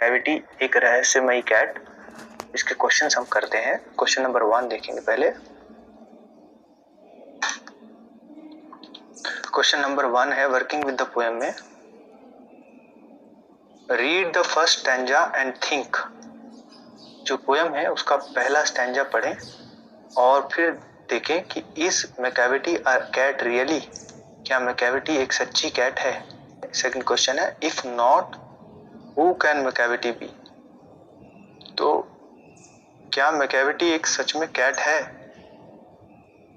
Macavity एक रहस्यमयी cat. इसके क्वेश्चंस हम करते हैं। क्वेश्चन नंबर 1 देखेंगे पहले। क्वेश्चन नंबर 1 है वर्किंग विद द पोएम में read the first stanza and think. जो पोएम है उसका पहला स्टैंजा पढ़ें और फिर देखें कि is Macavity a cat really, क्या मैकेविटी एक सच्ची कैट है। सेकंड क्वेश्चन है if not who can Macavity be. तो क्या मैकेविटी एक सच में कैट है।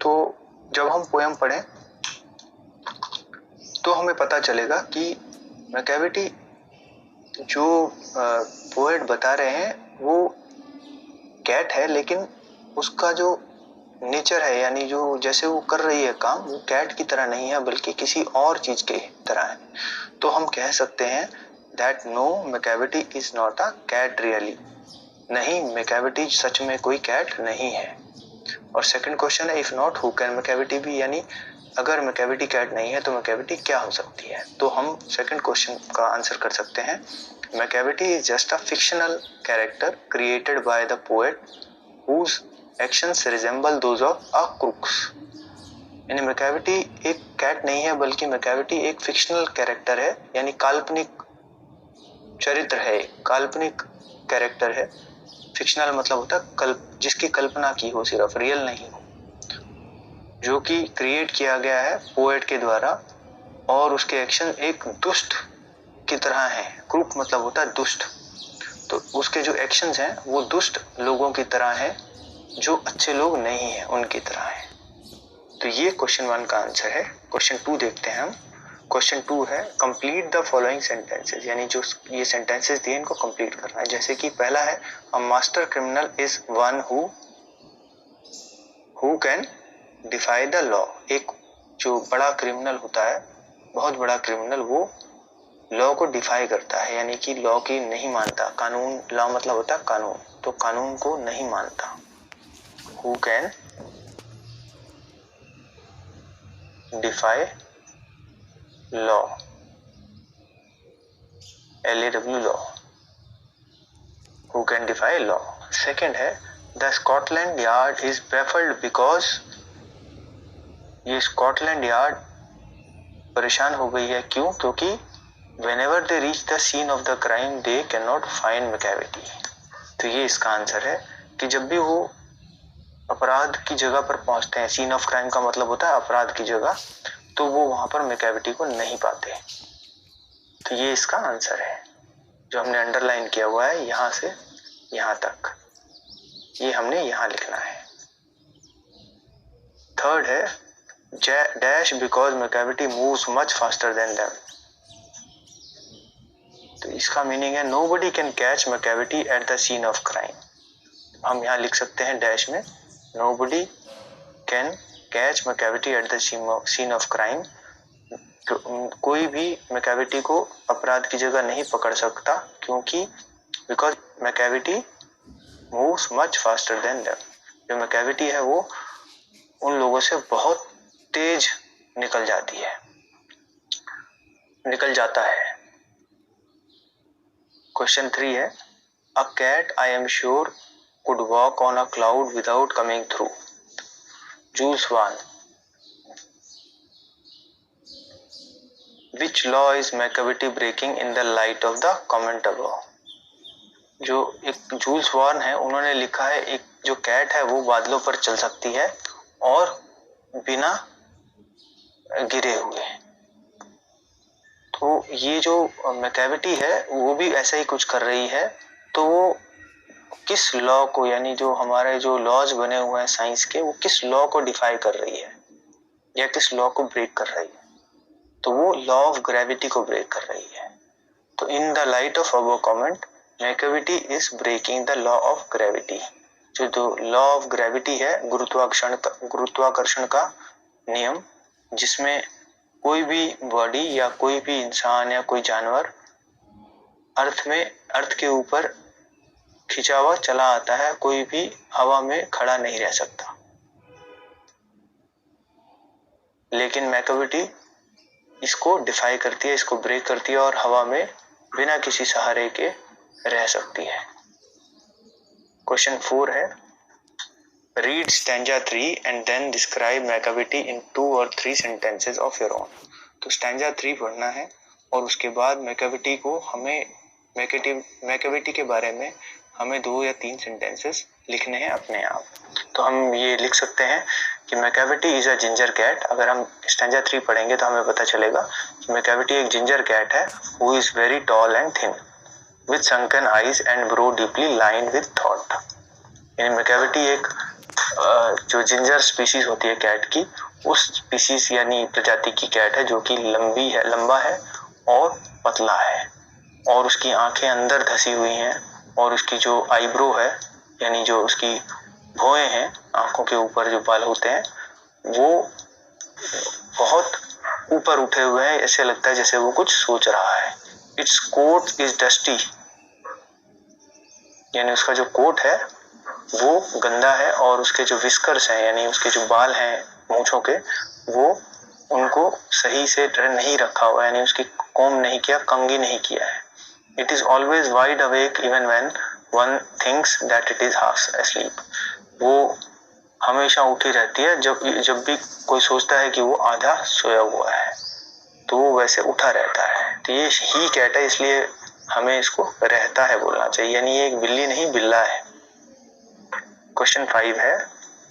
तो जब हम पोएम पढ़ें तो हमें पता चलेगा कि मैकेविटी जो पोएट बता रहे हैं वो कैट है, लेकिन उसका जो नेचर है यानी जो जैसे वो कर रही है काम वो कैट की तरह नहीं है बल्कि किसी और चीज की तरह है। तो हम कह सकते हैं that no Macavity is not a cat really. नहीं, मैकेविटी सच में कोई कैट नहीं है। और सेकंड क्वेश्चन है if not who can Macavity be, यानी अगर मैकेविटी कैट नहीं है तो मैकेविटी क्या हो सकती है। तो हम सेकंड क्वेश्चन का आंसर कर सकते हैं Macavity is just a fictional character created by the poet whose actions resemble those of a crooks। यानी मैकेविटी एक कैट नहीं है बल्कि मैकेविटी एक फिक्शनल कैरेक्टर है, यानी काल्पनिक चरित्र है, काल्पनिक कैरेक्टर है। फिक्शनल मतलब होता है जिसकी कल्पना की हो, सिर्फ रियल नहीं हो, जो कि क्रिएट किया गया है पोएट के द्वारा और उसके एक्शन एक दुष्ट की तरह हैं। क्रूक मतलब होता है दुष्ट, तो उसके जो एक्शंस हैं वो दुष्ट लोगों की तरह हैं, जो अच्छे लोग नहीं हैं उनकी तरह हैं। तो ये क्वेश्चन 1 का आंसर है। क्वेश्चन 2 देखते हैं हम। क्वेश्चन 2 है कंप्लीट द फॉलोइंग सेंटेंसेस, यानी जो ये सेंटेंसेस दिए इनको कंप्लीट करना है। जैसे कि पहला है a master criminal is one who can defy the law. एक जो बड़ा क्रिमिनल होता है, बहुत बड़ा क्रिमिनल, वो लॉ को डिफाई करता है, यानी कि लॉ की नहीं मानता। कानून, लॉ मतलब होता है कानून, तो कानून को नहीं मानता। Who can defy law, LAW law, who can defy law. Second है the Scotland Yard is baffled because, ये स्कॉटलैंड यार्ड परेशान हो गई है, क्यों? क्योंकि whenever they reach the scene of the crime they cannot find Macavity. तो ये इसका आंसर है कि जब भी वो अपराध की जगह पर पहुंचते हैं, सीन ऑफ क्राइम का मतलब होता है अपराध की जगह, तो वो वहां पर मैकेविटी को नहीं पाते। तो ये इसका आंसर है जो हमने अंडरलाइन किया हुआ है यहां से यहां तक, ये हमने यहां लिखना है। थर्ड है dash because Macavity moves much faster than them. तो इसका मीनिंग है nobody can catch Macavity at the scene of crime. हम यहाँ लिख सकते हैं डैश में nobody can catch Macavity at the scene of crime. कोई भी मैकेविटी को अपराध की जगह नहीं पकड़ सकता, क्योंकि because Macavity moves much faster than them. जो मैकेविटी है वो उन लोगों से बहुत तेज निकल जाता है। क्वेश्चन 3 है a cat I am sure could walk on a cloud without coming through. Jules Verne. Which law is Macavity breaking in the light of the comment above? जो एक जूल्स वार्न है उन्होंने लिखा है एक जो कैट है वो बादलों पर चल सकती है और बिना गिरे हुए। तो ये जो मैकेविटी है वो भी ऐसा ही कुछ कर रही है। तो वो किस लॉ को, यानी जो हमारे जो लॉज बने हुए हैं साइंस के, वो किस लॉ को डिफाई कर रही है या किस लॉ को ब्रेक कर रही है। तो वो लॉ ऑफ ग्रेविटी को ब्रेक कर रही है। तो in the light of above comment Macavity is breaking the law of gravity. जो लॉ ऑफ ग्रेविटी है, गुरुत्वाकर्षण का नियम, जिसमें कोई भी बॉडी या कोई भी इंसान या कोई जानवर अर्थ के ऊपर खिंचा हुआ चला आता है, कोई भी हवा में खड़ा नहीं रह सकता। लेकिन मैकेविटी इसको डिफाई करती है, इसको ब्रेक करती है और हवा में बिना किसी सहारे के रह सकती है। क्वेश्चन 4 है, read stanza 3 and then describe Macavity in 2 or 3 sentences of your own. तो स्टैंजा 3 पढ़ना है और उसके बाद मैकाविटी को हमें मैकाविटी के बारे में हमें 2 या 3 सेंटेंसेस लिखने हैं अपने आप। तो हम ये लिख सकते हैं कि Macavity is a ginger cat. अगर हम स्टैंजा 3 पढ़ेंगे तो हमें पता चलेगा कि मैकाविटी एक जिंजर कैट है who is very tall and thin with sunken eyes and brow deeply lined with thought। यानी मैकाविटी एक जो जिंजर स्पीशीज होती है कैट की, उस स्पीशीज यानी प्रजाति की कैट है जो कि लंबा है और पतला है, और उसकी आंखें अंदर धसी हुई हैं, और उसकी जो आईब्रो है यानी जो उसकी भौहें हैं, आंखों के ऊपर जो बाल होते हैं, वो बहुत ऊपर उठे हुए हैं। ऐसे लगता है जैसे वो कुछ सोच रहा है। इट्स कोट इज डस्टी, यानी उसका जो कोट है वो गंदा है, और उसके जो विस्कर्स हैं यानी उसके जो बाल हैं मूंछों के, वो उनको सही से नहीं रखा हुआ है, यानी उसकी कोम नहीं किया, कंघी नहीं किया है। It is always wide awake even when one thinks that it is half asleep। वो हमेशा उठी रहती है, जब भी कोई सोचता है कि वो आधा सोया हुआ है तो वो वैसे उठा रहता है। तो ये ही कैट है, इसलिए हमें इसको रहता है बोलना चाहिए, यानी ये एक बिल्ली नहीं बिल्ला है। क्वेश्चन 5 है,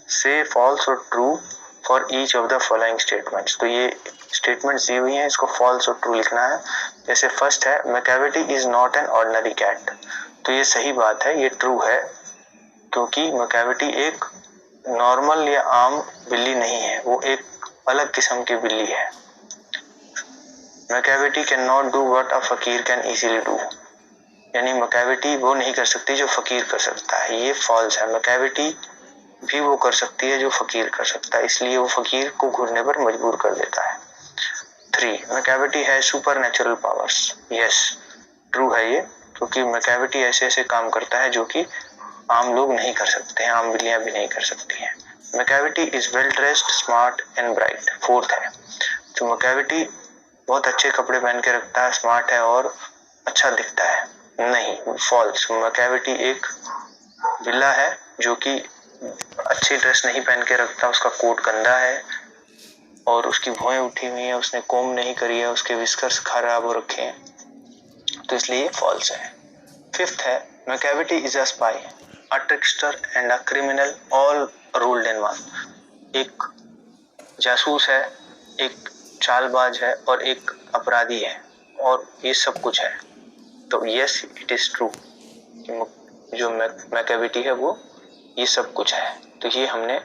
से फॉल्स और true for each of the following statements. तो ये स्टेटमेंट्स दी हुई हैं, इसको फॉल्स और ट्रू लिखना है। जैसे फर्स्ट है, Macavity is not an ordinary cat. तो ये सही बात है, ये ट्रू है, क्योंकि मैकाविटी एक नॉर्मल या आम बिल्ली नहीं है, वो एक अलग किस्म की बिल्ली है। Macavity can not do what a फकीर कैन इजीली डू, यानी मैकाविटी वो नहीं कर सकती जो फकीर कर सकता है, ये फॉल्स है। मैकाविटी भी वो कर सकती है जो फकीर कर सकता है, इसलिए वो फकीर को घूरने पर मजबूर कर देता है। 3, मैकाविटी है super natural powers. Yes, true है ये, क्योंकि मैकाविटी ऐसे ऐसे काम करता है जो कि आम लोग नहीं कर सकते हैं, आम बिल्लियां भी नहीं कर सकती हैं। Macavity is well dressed, smart and bright. 4th है, तो मैकाविटी बहुत अच्छे कपड़े पहन के रखता है, स्मार्ट है और अच्छा दिखता है। नहीं, फॉल्स। मैकाविटी एक बिल्ला है जो कि अच्छी ड्रेस नहीं पहन के रखता, उसका कोट गंदा है और उसकी भौहें उठी हुई हैं, उसने कोम नहीं करी है, उसके विस्कर्स खराब हो रखे हैं, तो इसलिए फॉल्स है। 5th है, Macavity is a spy, a trickster and a criminal all rolled in one. एक जासूस है, एक चालबाज है और एक अपराधी है, और ये सब कुछ है। तो यस, इट इज ट्रू, जो मैकाविटी है वो ये सब कुछ है। तो ये हमने